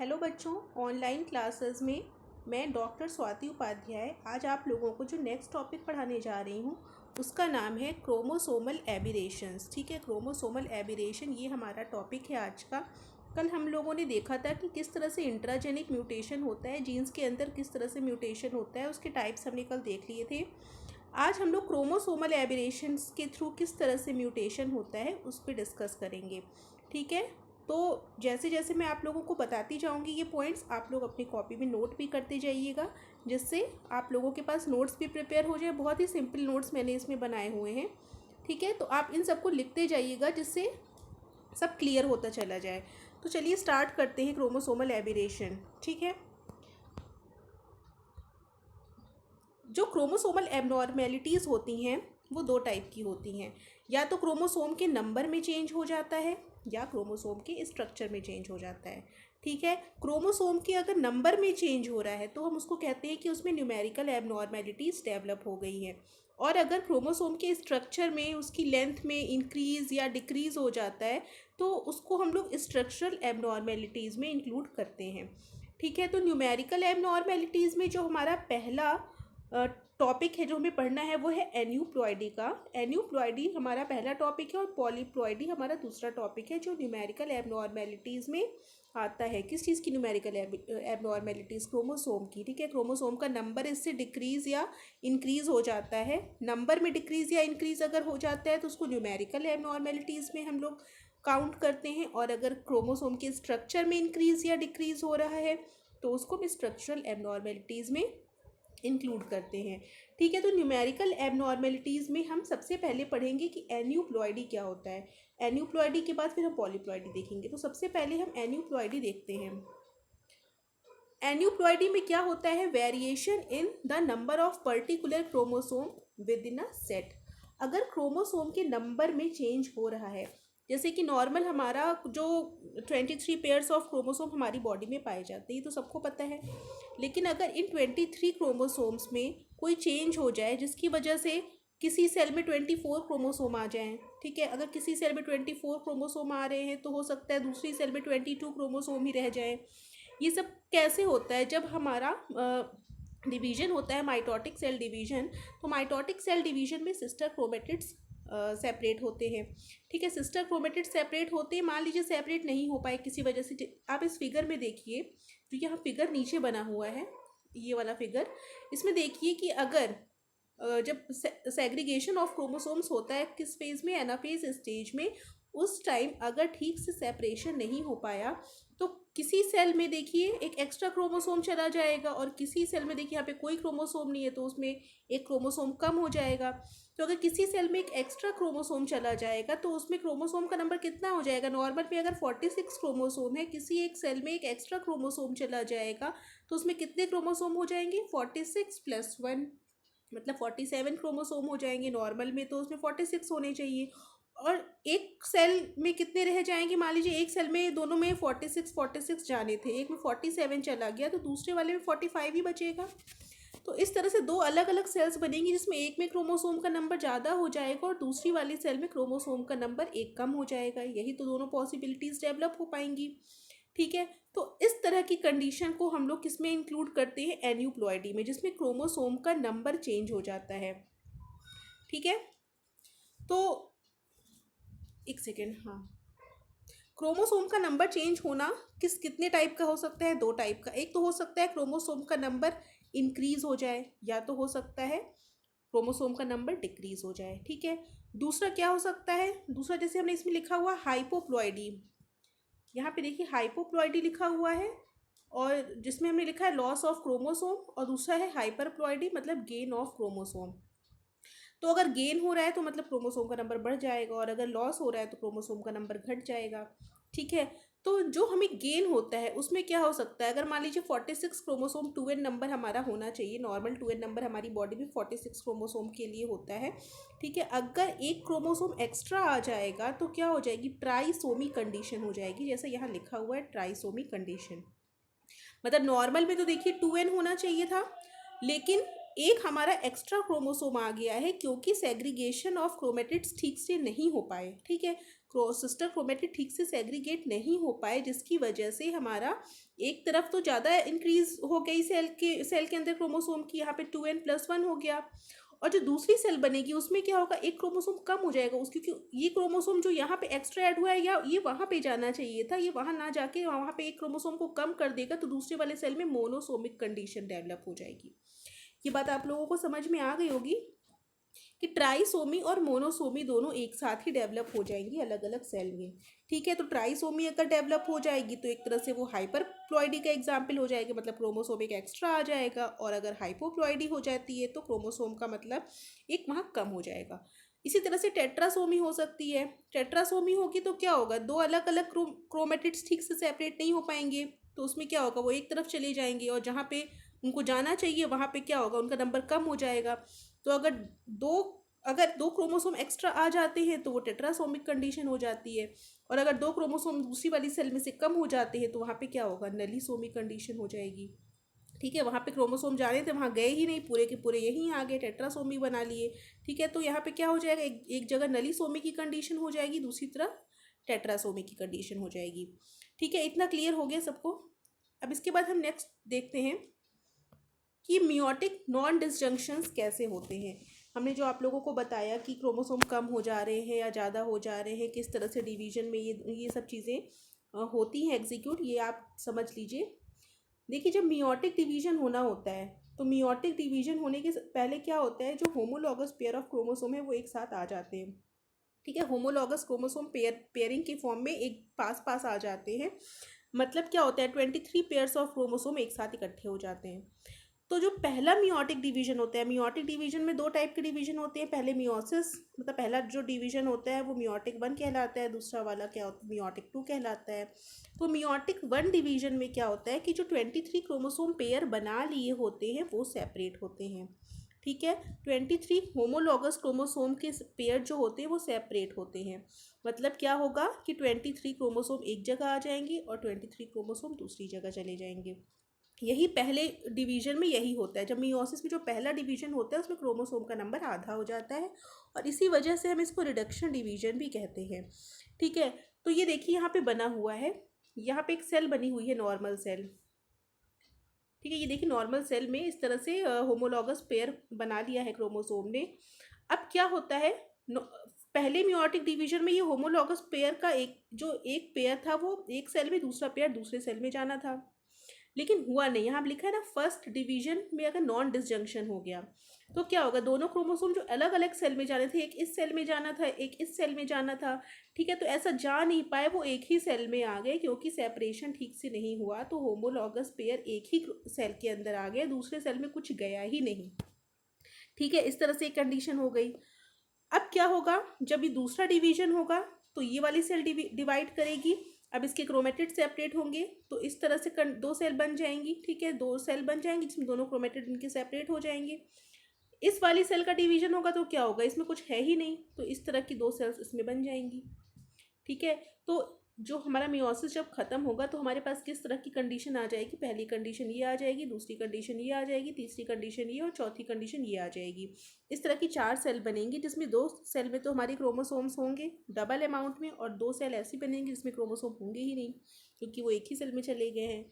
Hello बच्चों, online classes में मैं डॉक्टर स्वाति उपाध्याय आज आप लोगों को जो नेक्स्ट टॉपिक पढ़ाने जा रही हूँ उसका नाम है क्रोमोसोमल एबिरेशंस। ठीक है, क्रोमोसोमल एबिरेशन ये हमारा टॉपिक है आज का। कल हम लोगों ने देखा था कि किस तरह से इंट्राजेनिक म्यूटेशन होता है, जीन्स के अंदर किस तरह से म्यूटेशन होता है, उसके टाइप्स हमने कल देख लिए थे। आज हम लोग क्रोमोसोमल एबिरेशंस के थ्रू किस तरह से म्यूटेशन होता है उस पर डिस्कस करेंगे। ठीक है, तो जैसे जैसे मैं आप लोगों को बताती जाऊंगी ये पॉइंट्स आप लोग अपनी कॉपी में नोट भी करते जाइएगा, जिससे आप लोगों के पास नोट्स भी प्रिपेयर हो जाए। बहुत ही सिंपल नोट्स मैंने इसमें बनाए हुए हैं। ठीक है, तो आप इन सबको लिखते जाइएगा जिससे सब क्लियर होता चला जाए। तो चलिए स्टार्ट करते हैं क्रोमोसोमल एबिरेशन। ठीक है, जो क्रोमोसोमल एबनॉर्मेलिटीज़ होती हैं वो दो टाइप की होती हैं। या तो क्रोमोसोम के नंबर में चेंज हो जाता है या क्रोमोसोम के स्ट्रक्चर में चेंज हो जाता है। ठीक है, क्रोमोसोम के अगर नंबर में चेंज हो रहा है तो हम उसको कहते हैं कि उसमें न्यूमेरिकल एबनॉर्मेलिटीज़ डेवलप हो गई हैं। और अगर क्रोमोसोम के स्ट्रक्चर में उसकी लेंथ में इंक्रीज़ या डिक्रीज़ हो जाता है तो उसको हम लोग स्ट्रक्चरल एबनॉर्मेलिटीज़ में इंक्लूड करते हैं। ठीक है, तो न्यूमेरिकल एबनॉर्मेलिटीज़ में जो हमारा पहला टॉपिक है जो हमें पढ़ना है वो है एन्यूप्लॉइडी का। एन्यूप्लॉइडी हमारा पहला टॉपिक है और पॉलीप्लॉइडी हमारा दूसरा टॉपिक है जो न्यूमेरिकल एबनॉर्मेलिटीज़ में आता है। किस चीज़ की न्यूमेरिकल एबनॉर्मेलिटीज़? क्रोमोसोम की। ठीक है, क्रोमोसोम का नंबर इससे डिक्रीज़ या इंक्रीज़ हो जाता है। नंबर में डिक्रीज़ या इंक्रीज़ अगर हो जाता है तो उसको न्यूमेरिकल एबनॉर्मेलिटीज़ में हम लोग काउंट करते हैं। और अगर क्रोमोसोम के स्ट्रक्चर में इंक्रीज़ या डिक्रीज़ हो रहा है तो उसको हम स्ट्रक्चरल एबनॉर्मेलिटीज़ में इंक्लूड करते हैं। ठीक है, तो न्यूमेरिकल एबनॉर्मेलिटीज़ में हम सबसे पहले पढ़ेंगे कि एन्यूप्लॉइडी क्या होता है। एन्यूप्लॉइडी के बाद फिर हम पॉलीप्लॉइडी देखेंगे। तो सबसे पहले हम एन्यूप्लॉइडी देखते हैं। एन्यूप्लॉइडी में क्या होता है? Variation in the number of particular chromosome with in a set. अगर क्रोमोसोम के नंबर में चेंज हो रहा है, जैसे कि नॉर्मल हमारा जो 23 पेयर्स ऑफ क्रोमोसोम हमारी बॉडी में पाए जाते हैं तो सबको पता है। लेकिन अगर इन 23 क्रोमोसोम्स में कोई चेंज हो जाए जिसकी वजह से किसी सेल में 24 क्रोमोसोम आ जाएं। ठीक है, अगर किसी सेल में 24 क्रोमोसोम आ रहे हैं तो हो सकता है दूसरी सेल में 22 क्रोमोसोम ही रह जाएं। ये सब कैसे होता है? जब हमारा डिवीजन होता है, माइटोटिक सेल डिवीजन, तो माइटोटिक सेल डिवीजन में सिस्टर क्रोमेटिड्स सेपरेट होते हैं। ठीक है, सिस्टर क्रोमेटिड सेपरेट होते हैं। मान लीजिए सेपरेट नहीं हो पाए किसी वजह से, आप इस फिगर में देखिए, जो यहाँ फिगर नीचे बना हुआ है ये वाला फिगर, इसमें देखिए कि अगर जब सेग्रीगेशन ऑफ क्रोमोसोम्स होता है किस फेज में? एनाफेज स्टेज में। उस टाइम अगर ठीक से सेपरेशन नहीं हो पाया तो किसी सेल में देखिए एक एक्स्ट्रा क्रोमोसोम चला जाएगा और किसी सेल में देखिए यहाँ पे कोई क्रोमोसोम नहीं है तो उसमें एक क्रोमोसोम कम हो जाएगा। तो अगर किसी सेल में एक एक्स्ट्रा क्रोमोसोम चला जाएगा तो उसमें क्रोमोसोम का नंबर कितना हो जाएगा? नॉर्मल में अगर 46 क्रोमोसोम है, किसी एक सेल में एक एक्स्ट्रा क्रोमोसोम चला जाएगा तो उसमें कितने क्रोमोसोम हो जाएंगे? 46 + 1 मतलब 47 क्रोमोसोम हो जाएंगे। नॉर्मल में तो उसमें 46 होने चाहिए। और एक सेल में कितने रह जाएंगे? मान लीजिए एक सेल में दोनों में 46 जाने थे, एक में 47 चला गया तो दूसरे वाले में 45 ही बचेगा। तो इस तरह से दो अलग अलग सेल्स बनेंगी जिसमें एक में क्रोमोसोम का नंबर ज़्यादा हो जाएगा और दूसरी वाली सेल में क्रोमोसोम का नंबर एक कम हो जाएगा। यही तो दोनों पॉसिबिलिटीज़ डेवलप हो पाएंगी। ठीक है, तो इस तरह की कंडीशन को हम लोग किस में इंक्लूड करते हैं? एन्यूप्लॉइडी में, जिसमें क्रोमोसोम का नंबर चेंज हो जाता है। ठीक है, तो एक सेकेंड, हाँ, क्रोमोसोम का नंबर चेंज होना कितने टाइप का हो सकता है? दो टाइप का। एक तो हो सकता है क्रोमोसोम का नंबर इंक्रीज हो जाए, या तो हो सकता है क्रोमोसोम का नंबर डिक्रीज हो जाए। ठीक है, दूसरा क्या हो सकता है? दूसरा जैसे हमने इसमें लिखा हुआ हाइपोप्लॉइडी, यहाँ पे देखिए हाइपोप्लॉइडी लिखा हुआ है और जिसमें हमने लिखा है लॉस ऑफ क्रोमोसोम, और दूसरा है हाइपरप्लॉइडी मतलब गेन ऑफ क्रोमोसोम। तो अगर गेन हो रहा है तो मतलब क्रोमोसोम का नंबर बढ़ जाएगा और अगर लॉस हो रहा है तो क्रोमोसोम का नंबर घट जाएगा। ठीक है, तो जो हमें गेन होता है उसमें क्या हो सकता है? अगर मान लीजिए 46 क्रोमोसोम 2n नंबर हमारा होना चाहिए, नॉर्मल 2n नंबर हमारी बॉडी में 46 क्रोमोसोम के लिए होता है। ठीक है, अगर एक क्रोमोसोम एक्स्ट्रा आ जाएगा तो क्या हो जाएगी? ट्राइसोमी कंडीशन हो जाएगी, जैसा यहाँ लिखा हुआ है ट्राइसोमी कंडीशन। मतलब नॉर्मल में तो देखिए 2n होना चाहिए था, लेकिन एक हमारा एक्स्ट्रा क्रोमोसोम आ गया है क्योंकि सेग्रीगेशन ऑफ क्रोमेटिड्स ठीक से नहीं हो पाए, ठीक है, सिस्टर क्रोमेटिड ठीक से सेग्रीगेट नहीं हो पाए, जिसकी वजह से हमारा एक तरफ तो ज़्यादा इंक्रीज हो गई सेल के अंदर क्रोमोसोम की, यहाँ पे 2n+1 हो गया, और जो दूसरी सेल बनेगी उसमें क्या होगा, एक क्रोमोसोम कम हो जाएगा उस, क्योंकि ये क्रोमोसोम जो यहाँ पे एक्स्ट्रा ऐड हुआ है या ये वहाँ पे जाना चाहिए था, ये वहाँ ना जाके वहाँ पे एक क्रोमोसोम को कम कर देगा, तो दूसरे वाले सेल में मोनोसोमिक कंडीशन डेवलप हो जाएगी। ये बात आप लोगों को समझ में आ गई होगी कि ट्राइसोमी और मोनोसोमी दोनों एक साथ ही डेवलप हो जाएंगी अलग अलग सेल में, ठीक है। तो ट्राइसोमी अगर डेवलप हो जाएगी तो एक तरह से वो हाइपरप्लॉइडी का एग्जाम्पल हो जाएगा, मतलब क्रोमोसोम एक एक्स्ट्रा आ जाएगा, और अगर हाइपोप्लॉइडी हो जाती है तो क्रोमोसोम का मतलब एक वहाँ कम हो जाएगा। इसी तरह से टेट्रासोमी हो सकती है। टेट्रासोमी होगी तो क्या होगा, दो अलग अलग क्रोमेटिड्स ठीक से सेपरेट नहीं हो पाएंगे, तो उसमें क्या होगा, वो एक तरफ चले जाएंगे, और जहाँ पे उनको जाना चाहिए वहाँ पे क्या होगा, उनका नंबर कम हो जाएगा। तो अगर दो क्रोमोसोम एक्स्ट्रा आ जाते हैं तो वो टेट्रासोमिक कंडीशन हो जाती है, और अगर दो क्रोमोसोम दूसरी वाली सेल में से कम हो जाते हैं तो वहाँ पे क्या होगा, नलीसोमिक कंडीशन हो जाएगी, ठीक है। वहाँ पे क्रोमोसोम जा रहे थे, वहाँ गए ही नहीं, पूरे के पूरे यहीं आ गए, टेट्रासोमी बना लिए, ठीक है। तो यहाँ पे क्या हो जाएगा, एक जगह नलीसोमी की कंडीशन हो जाएगी, दूसरी तरफ टेट्रासोमी की कंडीशन हो जाएगी, ठीक है। इतना क्लियर हो गया सबको। अब इसके बाद हम नेक्स्ट देखते हैं कि मियोटिक नॉन डिसजंक्शंस कैसे होते हैं। हमने जो आप लोगों को बताया कि क्रोमोसोम कम हो जा रहे हैं या ज़्यादा हो जा रहे हैं, किस तरह से डिवीजन में ये सब चीज़ें होती हैं एग्जीक्यूट, ये आप समझ लीजिए। देखिए, जब मियोटिक डिवीजन होना होता है तो मियोटिक डिवीजन होने के पहले क्या होता है, जो होमोलॉगस पेयर ऑफ क्रोमोसोम है वो एक साथ आ जाते हैं, ठीक है। होमोलॉगस क्रोमोसोम पेयरिंग के फॉर्म में एक पास पास आ जाते हैं। मतलब क्या होता है, 23 पेयर्स ऑफ क्रोमोसोम एक साथ इकट्ठे हो जाते हैं। तो जो पहला मियोटिक डिवीजन होता है, मियोटिक डिवीजन में दो टाइप के डिवीजन होते हैं। पहले मियोसिस, मतलब पहला जो डिवीजन होता है वो मियोटिक 1 कहलाता है, दूसरा वाला क्या होता है, मियोटिक 2 कहलाता है। तो मियोटिक 1 डिवीजन में क्या होता है कि जो 23 क्रोमोसोम पेयर बना लिए होते हैं वो सेपरेट होते हैं, ठीक है। 23 होमोलॉगस क्रोमोसोम के पेयर जो होते हैं वो सेपरेट होते हैं। मतलब क्या होगा कि 23 क्रोमोसोम एक जगह आ जाएंगे और 23 क्रोमोसोम दूसरी जगह चले जाएंगे। यही पहले डिवीजन में यही होता है। जब मियोसिस में जो पहला डिवीजन होता है उसमें क्रोमोसोम का नंबर आधा हो जाता है, और इसी वजह से हम इसको रिडक्शन डिवीजन भी कहते हैं, ठीक है। तो ये देखिए यहाँ पे बना हुआ है, यहाँ पे एक सेल बनी हुई है, नॉर्मल सेल, ठीक है। ये देखिए नॉर्मल सेल में इस तरह से होमोलॉगस पेयर बना लिया है क्रोमोसोम ने। अब क्या होता है, पहले मियोटिक डिवीजन में ये होमोलॉगस पेयर का एक पेयर था वो एक सेल में, दूसरा पेयर दूसरे सेल में जाना था, लेकिन हुआ नहीं। यहाँ लिखा है ना, फर्स्ट डिवीजन में अगर नॉन डिसजंक्शन हो गया तो क्या होगा, दोनों क्रोमोसोम जो अलग अलग सेल में जाने थे, एक इस सेल में जाना था एक इस सेल में जाना था, ठीक है, तो ऐसा जा नहीं पाए, वो एक ही सेल में आ गए क्योंकि सेपरेशन ठीक से नहीं हुआ। तो होमोलॉगस पेयर एक ही सेल के अंदर आ गए, दूसरे सेल में कुछ गया ही नहीं, ठीक है। इस तरह से एक कंडीशन हो गई। अब क्या होगा, जब ये दूसरा डिवीजन होगा तो ये वाली सेल डिवाइड करेगी। अब इसके क्रोमेटिड सेपरेट होंगे तो इस तरह से दो सेल बन जाएंगी, ठीक है, दो सेल बन जाएंगी जिसमें दोनों क्रोमेटिड इनके सेपरेट हो जाएंगे। इस वाली सेल का डिवीजन होगा तो क्या होगा, इसमें कुछ है ही नहीं, तो इस तरह की दो सेल्स इसमें बन जाएंगी, ठीक है। तो जो हमारा मियोसिस जब खत्म होगा तो हमारे पास किस तरह की कंडीशन आ जाएगी, पहली कंडीशन ये आ जाएगी, दूसरी कंडीशन ये आ जाएगी, तीसरी कंडीशन ये और चौथी कंडीशन ये आ जाएगी। इस तरह की 4 सेल बनेंगी जिसमें 2 सेल में तो हमारे क्रोमोसोम्स होंगे डबल अमाउंट में, और 2 सेल ऐसी बनेंगी जिसमें क्रोमोसोम होंगे ही नहीं क्योंकि वो एक ही सेल में चले गए हैं।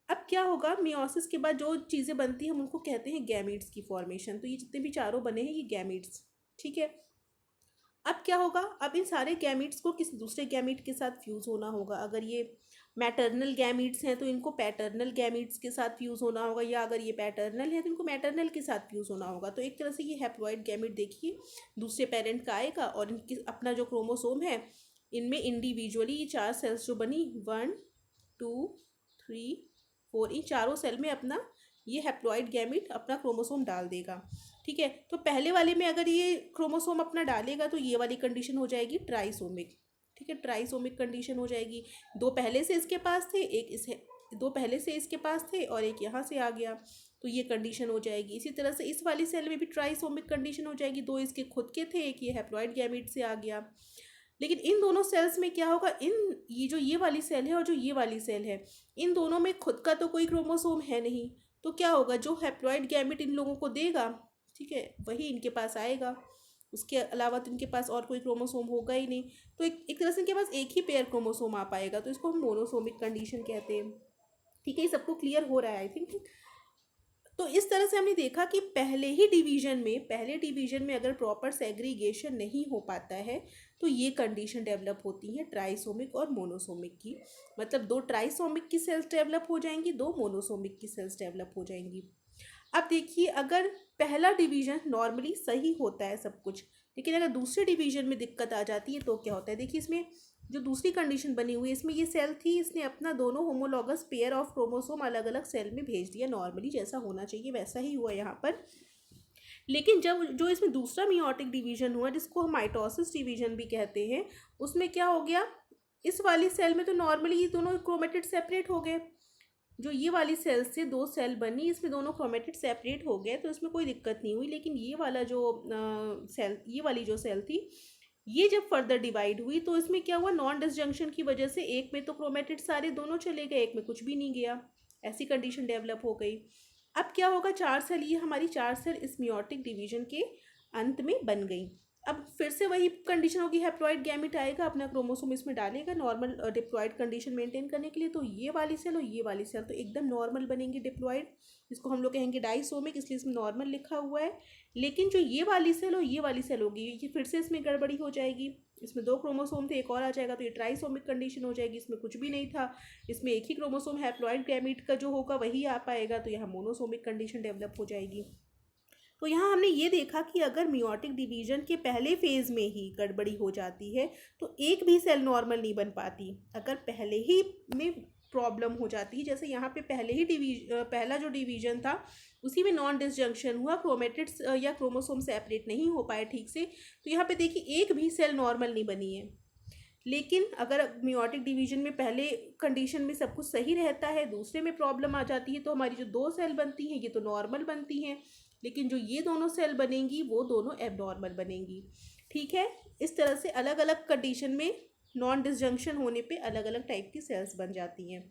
अब क्या होगा, मियोसिस के बाद जो चीज़ें बनती हैं हम उनको कहते हैं गैमीट्स की फॉर्मेशन। तो ये जितने भी चारों बने हैं ये गैमीट्स, ठीक है। अब क्या होगा, अब इन सारे गैमीट्स को किसी दूसरे गैमीट के साथ फ्यूज़ होना होगा। अगर ये मैटरनल गैमीट्स हैं तो इनको पैटर्नल गैमीट्स के साथ फ्यूज़ होना होगा, या अगर ये पैटर्नल है तो इनको मैटरनल के साथ फ्यूज़ होना होगा। तो एक तरह से ये हैप्लॉइड गैमीट देखिए दूसरे पेरेंट का आएगा, और इनकी अपना जो क्रोमोसोम है इनमें इंडिविजुअली ये 4 सेल्स जो बनी 1 2 3 4, इन चारों सेल में अपना ये हैप्लॉइड गैमीट अपना क्रोमोसोम डाल देगा, ठीक है। तो पहले वाले में अगर ये क्रोमोसोम अपना डालेगा तो ये वाली कंडीशन हो जाएगी ट्राइसोमिक, ठीक है, ट्राइसोमिक कंडीशन हो जाएगी। दो पहले से इसके पास थे, दो पहले से इसके पास थे और एक यहाँ से आ गया, तो ये कंडीशन हो जाएगी। इसी तरह से इस वाली सेल में भी ट्राइसोमिक कंडीशन हो जाएगी, दो इसके खुद के थे, एक ये हैप्लॉइड गैमीट से आ गया। लेकिन इन दोनों सेल्स में क्या होगा, ये जो ये वाली सेल है और जो ये वाली सेल है इन दोनों में खुद का तो कोई क्रोमोसोम है नहीं, तो क्या होगा, जो हैप्लॉइड गैमेट इन लोगों को देगा, ठीक है, वही इनके पास आएगा। उसके अलावा तो इनके पास और कोई क्रोमोसोम होगा ही नहीं। तो एक तरह से इनके पास एक ही पेयर क्रोमोसोम आ पाएगा, तो इसको हम मोनोसोमिक कंडीशन कहते हैं। ठीक है, ये सबको क्लियर हो रहा है आई थिंक। तो इस तरह से हमने देखा कि पहले डिवीजन में अगर प्रॉपर सेग्रीगेशन नहीं हो पाता है तो ये कंडीशन डेवलप होती है ट्राइसोमिक और मोनोसोमिक की। मतलब 2 ट्राइसोमिक की सेल्स डेवलप हो जाएंगी, 2 मोनोसोमिक की सेल्स डेवलप हो जाएंगी। अब देखिए, अगर पहला डिवीजन नॉर्मली सही होता है सब कुछ, लेकिन अगर दूसरे डिवीजन में दिक्कत आ जाती है तो क्या होता है। देखिए, इसमें जो दूसरी कंडीशन बनी हुई है, इसमें ये सेल थी, इसने अपना दोनों होमोलॉगस पेयर ऑफ क्रोमोसोम अलग अलग सेल में भेज दिया। नॉर्मली जैसा होना चाहिए वैसा ही हुआ यहाँ पर। लेकिन जब जो इसमें दूसरा मियोटिक डिवीजन हुआ, जिसको हम माइटोसिस डिवीजन भी कहते हैं, उसमें क्या हो गया, इस वाली सेल में तो नॉर्मली ये दोनों क्रोमेटिड सेपरेट हो गए। जो ये वाली सेल से 2 सेल बनी, इसमें दोनों क्रोमेटिड सेपरेट हो गए, तो इसमें कोई दिक्कत नहीं हुई। लेकिन ये वाला जो ये वाली जो सेल थी, ये जब फर्दर डिवाइड हुई तो इसमें क्या हुआ, नॉन डिसजंक्शन की वजह से एक में तो क्रोमेटिड सारे दोनों चले गए, एक में कुछ भी नहीं गया। ऐसी कंडीशन डेवलप हो गई। अब क्या होगा, 4 सेल, ये हमारी 4 सेल इस मियोटिक डिवीजन के अंत में बन गई। अब फिर से वही कंडीशन होगी, हैप्लॉइड गैमेट आएगा, अपना क्रोमोसोम इसमें डालेगा नॉर्मल डिप्लॉइड कंडीशन मेंटेन करने के लिए। तो ये वाली सेल और ये वाली सेल तो एकदम नॉर्मल बनेंगी डिप्लॉइड, इसको हम लोग कहेंगे डाइसोमिक, इसलिए इसमें नॉर्मल लिखा हुआ है। लेकिन जो ये वाली सेल और ये वाली सेल होगी, ये फिर से इसमें गड़बड़ी हो जाएगी। इसमें 2 क्रोमोसोम थे, एक और आ जाएगा, तो ये ट्राइसोमिक कंडीशन हो जाएगी। इसमें कुछ भी नहीं था, इसमें एक ही क्रोमोसोम हैप्लॉइड गैमेट का जो होगा वही आ पाएगा, तो यहाँ मोनोसोमिक कंडीशन डेवलप हो जाएगी। तो यहाँ हमने ये देखा कि अगर मियोटिक डिवीजन के पहले फेज में ही गड़बड़ी हो जाती है तो एक भी सेल नॉर्मल नहीं बन पाती। अगर पहले ही में प्रॉब्लम हो जाती है, जैसे यहाँ पे पहला जो डिवीजन था उसी में नॉन डिसजंक्शन हुआ, क्रोमेटिड्स या क्रोमोसोम सेपरेट नहीं हो पाए ठीक से, तो यहाँ पे देखिए एक भी सेल नॉर्मल नहीं बनी है। लेकिन अगर मियोटिक डिवीजन में पहले कंडीशन में सब कुछ सही रहता है, दूसरे में प्रॉब्लम आ जाती है, तो हमारी जो 2 सेल बनती हैं ये तो नॉर्मल बनती हैं, लेकिन जो ये दोनों सेल बनेंगी वो दोनों एबनॉर्मल बनेंगी। ठीक है, इस तरह से अलग अलग कंडीशन में नॉन डिसजंक्शन होने पे अलग अलग टाइप की सेल्स बन जाती हैं।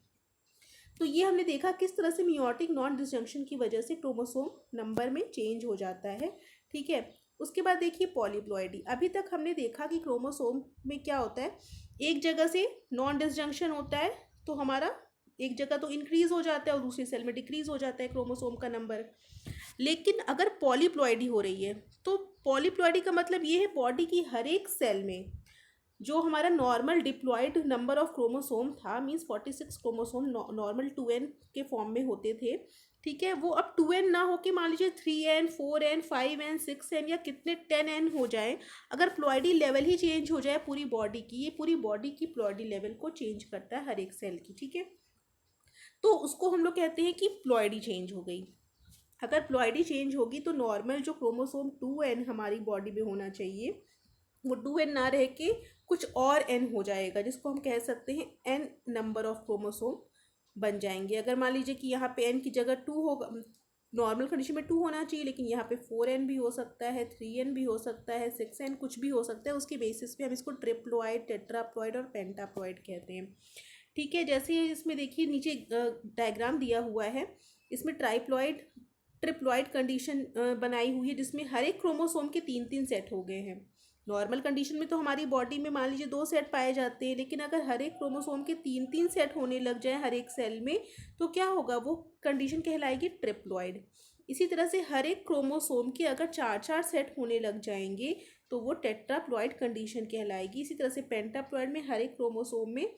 तो ये हमने देखा किस तरह से मियोटिक नॉन डिसजंक्शन की वजह से क्रोमोसोम नंबर में चेंज हो जाता है। ठीक है, उसके बाद देखिए पॉलीप्लॉइडी। अभी तक हमने देखा कि क्रोमोसोम में क्या होता है, एक जगह से नॉन डिसजंक्शन होता है तो हमारा एक जगह तो इंक्रीज हो जाता है और दूसरी सेल में डिक्रीज हो जाता है क्रोमोसोम का नंबर। लेकिन अगर पॉलीप्लॉइडी हो रही है तो पॉलीप्लॉइडी का मतलब ये है बॉडी की हर एक सेल में जो हमारा normal diploid number of chromosome था, मीन्स 46 क्रोमोसोम नॉर्मल 2n के फॉर्म में होते थे। ठीक है, वो अब 2n ना होके मान लीजिए 3n 4n 5n 6n या कितने 10n हो जाए। अगर प्लॉइडी लेवल ही चेंज हो जाए पूरी बॉडी की, ये पूरी बॉडी की प्लॉइडी लेवल को चेंज करता है हर एक सेल की। ठीक है, तो उसको हम लोग कहते हैं कि प्लॉइडी चेंज हो गई। अगर प्लॉइडी चेंज होगी तो नॉर्मल जो क्रोमोसोम 2n हमारी बॉडी में होना चाहिए वो 2n ना रह के कुछ और n हो जाएगा, जिसको हम कह सकते हैं n नंबर ऑफ क्रोमोसोम बन जाएंगे। अगर मान लीजिए कि यहाँ पे n की जगह 2 होगा, नॉर्मल कंडीशन में 2 होना चाहिए, लेकिन यहाँ पे 4n भी हो सकता है, 3n भी हो सकता है, 6n कुछ भी हो सकता है। उसके बेसिस पे हम इसको ट्रिप्लॉइड, टेट्राप्लॉइड और पेंटाप्लॉइड कहते हैं। ठीक है, जैसे इसमें देखिए नीचे डायग्राम दिया हुआ है, इसमें ट्रिप्लॉइड कंडीशन बनाई हुई है, जिसमें हर एक क्रोमोसोम के 3-3 सेट हो गए हैं। नॉर्मल कंडीशन में तो हमारी बॉडी में मान लीजिए 2 सेट पाए जाते हैं, लेकिन अगर हर एक क्रोमोसोम के 3-3 सेट होने लग जाए हर एक सेल में तो क्या होगा, वो कंडीशन कहलाएगी ट्रिप्लॉइड। इसी तरह से हर एक क्रोमोसोम के अगर 4-4 सेट होने लग जाएंगे तो वो टेट्राप्लॉइड कंडीशन कहलाएगी। इसी तरह से पेंटाप्लॉइड में हर एक क्रोमोसोम में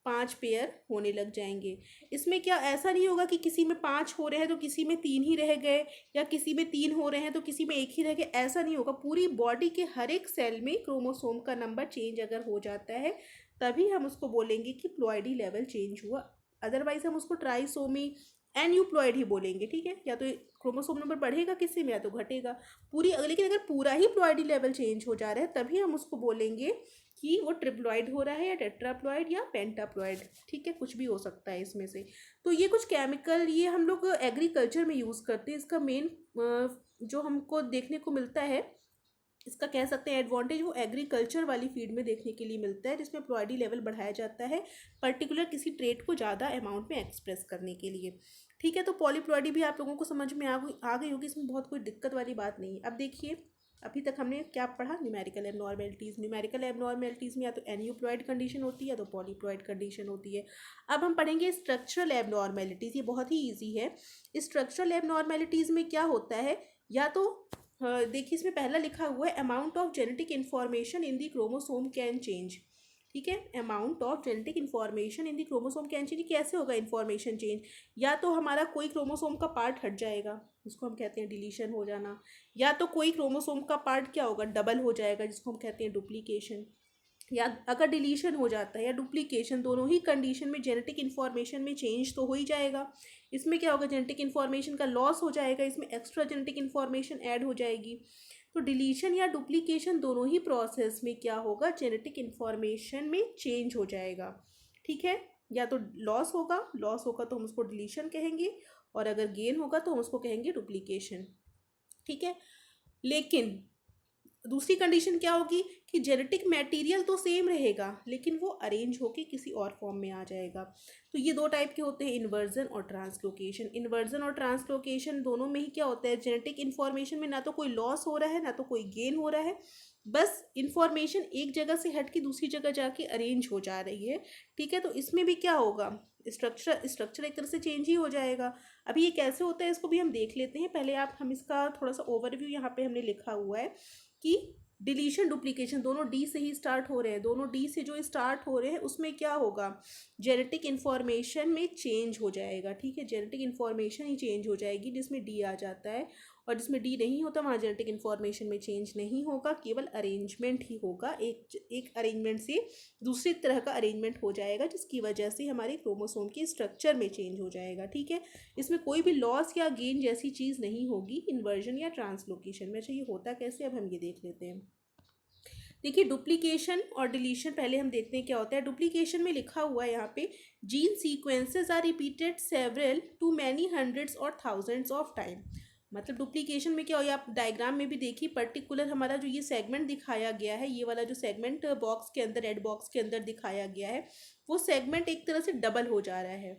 5 पेयर होने लग जाएंगे। इसमें क्या ऐसा नहीं होगा कि किसी में 5 हो रहे हैं तो किसी में 3 ही रह गए, या किसी में 3 हो रहे हैं तो किसी में 1 ही रह गए, ऐसा नहीं होगा। पूरी बॉडी के हर एक सेल में क्रोमोसोम का नंबर चेंज अगर हो जाता है तभी हम उसको बोलेंगे कि प्लॉइडी लेवल चेंज हुआ, अदरवाइज हम उसको ट्राइसोमी एन्यूप्लॉइड ही बोलेंगे। ठीक है, या तो क्रोमोसोम नंबर बढ़ेगा किसी में या तो घटेगा पूरी, लेकिन अगर पूरा ही प्लॉइडी लेवल चेंज हो जा रहा है तभी हम उसको बोलेंगे कि वो ट्रिप्लॉइड हो रहा है या टेट्राप्लॉइड या पेंटाप्लॉइड। ठीक है, कुछ भी हो सकता है इसमें से। तो ये कुछ केमिकल ये हम लोग एग्रीकल्चर में यूज़ करते हैं। इसका मेन जो हमको देखने को मिलता है इसका कह सकते हैं एडवांटेज वो एग्रीकल्चर वाली फील्ड में देखने के लिए मिलता है, जिसमें प्लॉयडी लेवल बढ़ाया जाता है पर्टिकुलर किसी ट्रेट को ज़्यादा अमाउंट में एक्सप्रेस करने के लिए। ठीक है, तो पॉलीप्लॉयडी भी आप लोगों को समझ में आ गई होगी, इसमें बहुत कोई दिक्कत वाली बात नहीं है। अब देखिए, अभी तक हमने क्या पढ़ा, न्यूमेरिकल एबनॉर्मेलिटीज़। न्यूमेरिकल एबनॉर्मेलिटीज़ में या तो एन्यूप्लॉयड कंडीशन होती है या तो पॉलीप्लॉयड कंडीशन होती है। अब हम पढ़ेंगे स्ट्रक्चरल एबनॉर्मेलिटीज़, ये बहुत ही ईजी है। स्ट्रक्चरल एबनॉर्मेलिटीज़ में क्या होता है, या तो देखिए इसमें पहला लिखा हुआ है amount of genetic information in the chromosome can change. ठीक है, amount of genetic information in the chromosome can change. कैसे होगा इन्फॉर्मेशन चेंज, या तो हमारा कोई क्रोमोसोम का पार्ट हट जाएगा, जिसको हम कहते हैं डिलीशन हो जाना, या तो कोई क्रोमोसोम का पार्ट क्या होगा, डबल हो जाएगा, जिसको हम कहते हैं डुप्लीकेशन। या अगर डिलीशन हो जाता है या डुप्लीकेशन, दोनों ही कंडीशन में जेनेटिक इन्फॉर्मेशन में चेंज तो हो ही जाएगा। इसमें क्या होगा, जेनेटिक इन्फॉर्मेशन का लॉस हो जाएगा, इसमें एक्स्ट्रा जेनेटिक इन्फॉर्मेशन ऐड हो जाएगी। तो डिलीशन या डुप्लीकेशन दोनों ही प्रोसेस में क्या होगा, जेनेटिक इन्फॉर्मेशन में चेंज हो जाएगा। ठीक है, या तो लॉस होगा तो हम उसको डिलीशन कहेंगे, और अगर गेन होगा तो हम उसको कहेंगे डुप्लीकेशन। ठीक है, लेकिन दूसरी कंडीशन क्या होगी कि जेनेटिक मटेरियल तो सेम रहेगा, लेकिन वो अरेंज होके किसी और फॉर्म में आ जाएगा। तो ये दो टाइप के होते हैं, इन्वर्जन और ट्रांसलोकेशन। इन्वर्जन और ट्रांसलोकेशन दोनों में ही क्या होता है, जेनेटिक इन्फॉर्मेशन में ना तो कोई लॉस हो रहा है ना तो कोई गेन हो रहा है, बस इन्फॉर्मेशन एक जगह से हट के दूसरी जगह जाके अरेंज हो जा रही है। ठीक है, तो इसमें भी क्या होगा, स्ट्रक्चर एक तरह से चेंज ही हो जाएगा। अभी ये कैसे होता है इसको भी हम देख लेते हैं। पहले हम इसका थोड़ा सा ओवरव्यू यहाँ पे हमने लिखा हुआ है कि डिलीशन डुप्लीकेशन दोनों डी से ही स्टार्ट हो रहे हैं। दोनों डी से जो स्टार्ट हो रहे हैं उसमें क्या होगा, जेनेटिक इन्फॉर्मेशन में चेंज हो जाएगा। ठीक है, जेनेटिक इन्फॉर्मेशन ही चेंज हो जाएगी जिसमें डी आ जाता है, और जिसमें डी नहीं होता वहाँ जेनेटिक इन्फॉर्मेशन में चेंज नहीं होगा, केवल अरेंजमेंट ही होगा। एक अरेंजमेंट से दूसरी तरह का अरेंजमेंट हो जाएगा, जिसकी वजह से हमारे क्रोमोसोम के स्ट्रक्चर में चेंज हो जाएगा। ठीक है, इसमें कोई भी लॉस या गेन जैसी चीज़ नहीं होगी इन्वर्जन या ट्रांसलोकेशन में। अच्छा, ये होता कैसे, अब हम ये देख लेते हैं। देखिए, डुप्लीकेशन और डिलीशन पहले हम देखते हैं क्या होता है। डुप्लीकेशन में लिखा हुआ है यहाँ पे, gene sequences are repeated several to many hundreds और थाउजेंड्स ऑफ टाइम। मतलब डुप्लीकेशन में क्या हो, आप डायग्राम में भी देखिए, पर्टिकुलर हमारा जो ये सेगमेंट दिखाया गया है, ये वाला जो सेगमेंट बॉक्स के अंदर, रेड बॉक्स के अंदर दिखाया गया है, वो सेगमेंट एक तरह से डबल हो जा रहा है।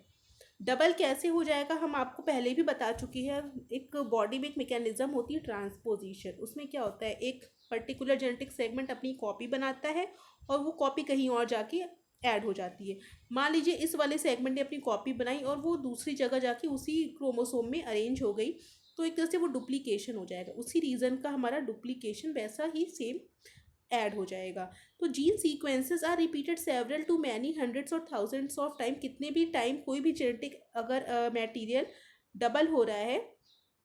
डबल कैसे हो जाएगा, हम आपको पहले भी बता चुकी है। एक बॉडी में एक मैकेनिज्म होती है ट्रांसपोजिशन। उसमें क्या होता है, एक पर्टिकुलर जेनेटिक सेगमेंट अपनी कॉपी बनाता है और वो कॉपी कहीं और जाके ऐड हो जाती है। मान लीजिए इस वाले सेगमेंट ने अपनी कॉपी बनाई और वो दूसरी जगह जाके उसी क्रोमोसोम में अरेंज हो गई, तो एक तरह से वो डुप्लीकेशन हो जाएगा। उसी रीज़न का हमारा डुप्लीकेशन वैसा ही सेम ऐड हो जाएगा। तो gene sequences are repeated several to many hundreds और थाउजेंड्स ऑफ टाइम। कितने भी टाइम कोई भी जेनेटिक अगर मटेरियल डबल हो रहा है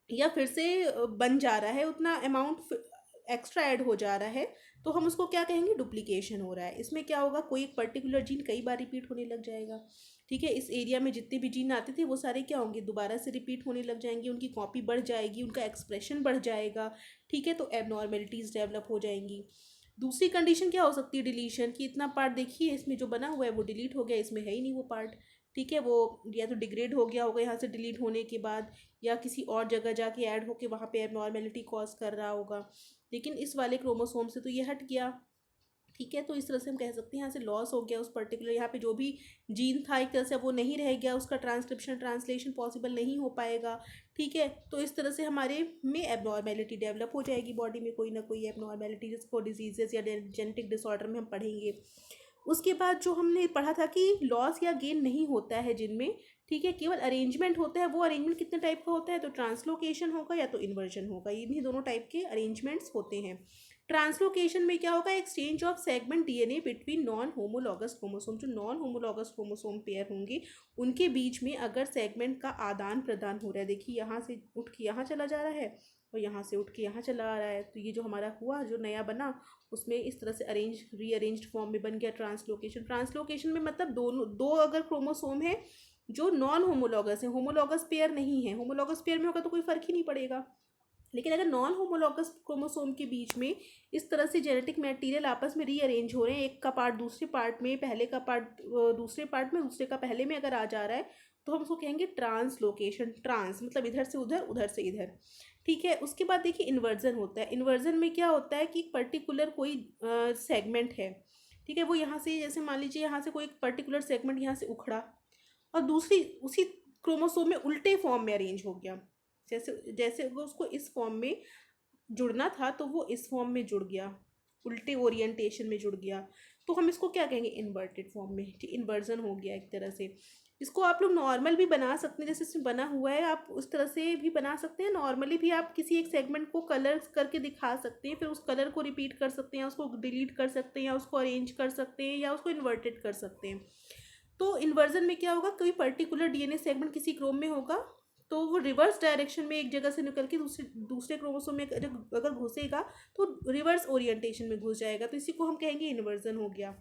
या फिर से बन जा रहा है, उतना अमाउंट एक्स्ट्रा ऐड हो जा रहा है, तो हम उसको क्या कहेंगे, डुप्लीकेशन हो रहा है। इसमें क्या होगा, कोई एक पर्टिकुलर जीन कई बार रिपीट होने लग जाएगा। ठीक है, इस एरिया में जितने भी जीन आते थे वो सारे क्या होंगे, दोबारा से रिपीट होने लग जाएंगे, उनकी कॉपी बढ़ जाएगी, उनका एक्सप्रेशन बढ़ जाएगा। ठीक है, तो एबनॉर्मेलिटीज़ डेवलप हो जाएंगी। दूसरी कंडीशन क्या हो सकती है, डिलीशन की। इतना पार्ट देखिए इसमें जो बना हुआ है वो डिलीट हो गया, इसमें है ही नहीं वो पार्ट। ठीक है, वो या तो डिग्रेड हो गया होगा यहाँ से डिलीट होने के बाद, या किसी और जगह जाके ऐड होके वहाँ पे एबनॉर्मेलिटी कॉज कर रहा होगा, लेकिन इस वाले क्रोमोसोम से तो ये हट गया। ठीक है, तो इस तरह से हम कह सकते हैं यहाँ से लॉस हो गया उस पर्टिकुलर, यहाँ पे जो भी जीन था एक तरह से वो नहीं रह गया, उसका ट्रांसक्रिप्शन ट्रांसलेशन पॉसिबल नहीं हो पाएगा। ठीक है, तो इस तरह से हमारे में एबनॉर्मेलिटी डेवलप हो जाएगी बॉडी में, कोई ना कोई एबनॉर्मेलिटी, जिसको डिजीजेस या जेनेटिक डिसऑर्डर में हम पढ़ेंगे। उसके बाद जो हमने पढ़ा था कि लॉस या गेन नहीं होता है जिनमें, ठीक है, केवल अरेंजमेंट होता है। वो अरेंजमेंट कितने टाइप का होता है, तो ट्रांसलोकेशन होगा या तो इन्वर्जन होगा, इन्हीं दोनों टाइप के अरेंजमेंट्स होते हैं। ट्रांसलोकेशन में क्या होगा, exchange of segment DNA between non homologous chromosome. जो नॉन होमोलॉगस क्रोमोसोम पेयर होंगे उनके बीच में अगर सेगमेंट का आदान प्रदान हो रहा है, देखिए यहाँ से उठ के यहाँ चला जा रहा है और यहाँ से उठ के यहाँ चला आ रहा है, तो ये जो हमारा हुआ, जो नया बना, उसमें इस तरह से रीअरेंज्ड फॉर्म में बन गया ट्रांसलोकेशन। ट्रांसलोकेशन में मतलब दो अगर क्रोमोसोम है जो नॉन होमोलॉगस है, होमोलॉगस पेयर नहीं है। होमोलॉगस पेयर में होगा तो कोई फर्क ही नहीं पड़ेगा, लेकिन अगर नॉन होमोलॉगस क्रोमोसोम के बीच में इस तरह से जेनेटिक मटेरियल आपस में रीअरेंज हो रहे हैं, एक का पार्ट दूसरे पार्ट में, पहले का पार्ट दूसरे पार्ट में, दूसरे का पहले में अगर आ जा रहा है, तो हम उसको कहेंगे ट्रांसलोकेशन। ट्रांस मतलब इधर से उधर, उधर से इधर, ठीक है। उसके बाद देखिए इन्वर्जन होता है। इन्वर्जन में क्या होता है कि पर्टिकुलर कोई सेगमेंट है, ठीक है, वो यहाँ से, जैसे मान लीजिए यहाँ से कोई पर्टिकुलर सेगमेंट यहाँ से उखड़ा और दूसरी उसी क्रोमोसोम में उल्टे फॉर्म में अरेंज हो गया। जैसे जैसे वो उसको इस फॉर्म में जुड़ना था तो वो इस फॉर्म में जुड़ गया, उल्टे ओरिएंटेशन में जुड़ गया, तो हम इसको क्या कहेंगे, इन्वर्टेड फॉर्म में, ठीक, इन्वर्जन हो गया एक तरह से। इसको आप लोग नॉर्मल भी बना सकते हैं, जैसे इसमें बना हुआ है आप उस तरह से भी बना सकते हैं। नॉर्मली भी आप किसी एक सेगमेंट को कलर करके दिखा सकते हैं, फिर उस कलर को रिपीट कर सकते हैं, उसको डिलीट कर सकते हैं, या उसको अरेंज कर सकते हैं, या उसको इन्वर्टेड कर सकते हैं। तो इन्वर्जन में क्या होगा, कोई पर्टिकुलर डीएनए सेगमेंट किसी क्रोम में होगा तो वो रिवर्स डायरेक्शन में एक जगह से निकल के दूसरे दूसरे क्रोमोसोम में अगर घुसेगा तो रिवर्स ओरिएंटेशन में घुस जाएगा, तो इसी को हम कहेंगे इन्वर्जन हो गया।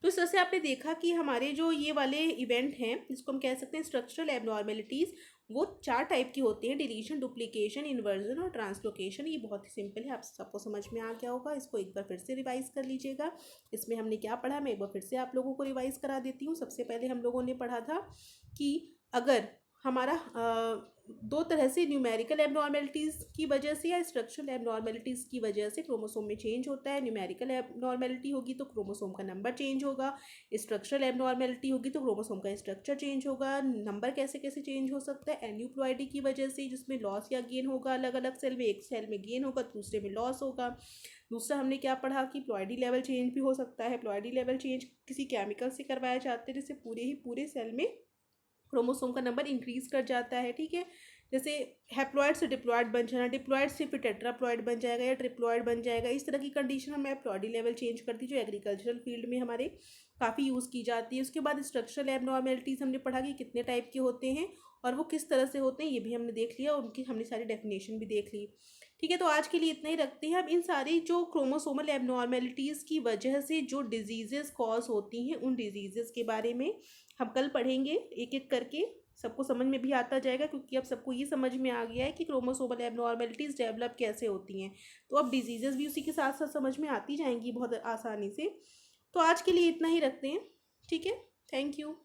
तो इस तरह से आपने देखा कि हमारे जो ये वाले इवेंट हैं जिसको हम कह सकते हैं स्ट्रक्चरल एबनॉर्मेलिटीज़, वो 4 टाइप की होती हैं, डिलीशन, डुप्लीकेशन, इन्वर्जन और ट्रांसलोकेशन। ये बहुत ही सिंपल है, आप सबको समझ में आ गया होगा। इसको एक बार फिर से रिवाइज कर लीजिएगा। इसमें हमने क्या पढ़ा, मैं एक बार फिर से आप लोगों को रिवाइज करा देती हूँ। सबसे पहले हम लोगों ने पढ़ा था कि अगर हमारा 2 तरह से न्यूमेरिकल एबनॉर्मेलिटीज़ की वजह से या स्ट्रक्चरल एबनॉर्मेलिटीज़ की वजह से क्रोमोसोम में चेंज होता है। न्यूमेरिकल एबनॉर्मेलिटी होगी तो क्रोमोसोम का नंबर चेंज होगा, स्ट्रक्चरल एबनॉर्मेलिटी होगी तो क्रोमोसोम का स्ट्रक्चर चेंज होगा। नंबर कैसे कैसे चेंज हो सकता है, एन्यूप्लॉइडी की वजह से, जिसमें लॉस या गेन होगा, अलग अलग सेल में, एक सेल में गेन होगा दूसरे में लॉस होगा। दूसरा हमने क्या पढ़ा कि प्लॉइडी लेवल चेंज भी हो सकता है। प्लॉइडी लेवल चेंज किसी केमिकल से करवाए जाते हैं, जिससे पूरे सेल में क्रोमोसोम का नंबर इंक्रीज कर जाता है, ठीक है। जैसे हैप्लॉइड से डिप्लॉइड बन जाना, डिप्लॉइड से फिर टेट्राप्लॉइड बन जाएगा या ट्रिप्लॉइड बन जाएगा। इस तरह की कंडीशन हमें हैप्लॉइडी लेवल चेंज करती है, जो एग्रीकल्चरल फील्ड में हमारे काफ़ी यूज़ की जाती है। उसके बाद स्ट्रक्चरल एबनॉर्मेलिटीज़ हमने पढ़ा कि कितने टाइप के होते हैं और वो किस तरह से होते हैं, ये भी हमने देख लिया, उनकी हमने सारी डेफिनेशन भी देख ली, ठीक है। तो आज के लिए इतना ही रखते हैं। अब इन सारी जो क्रोमोसोमल एबनॉर्मेलिटीज़ की वजह से जो डिजीज़ेस कॉज होती हैं, उन डिजीज़ेस के बारे में हम कल पढ़ेंगे एक एक करके। सबको समझ में भी आता जाएगा क्योंकि अब सबको ये समझ में आ गया है कि क्रोमोसोमल एबनॉर्मेलिटीज़ डेवलप कैसे होती हैं। तो अब डिजीज़ेस भी उसी के साथ साथ समझ में आती जाएंगी बहुत आसानी से। तो आज के लिए इतना ही रखते हैं, ठीक है। Thank you.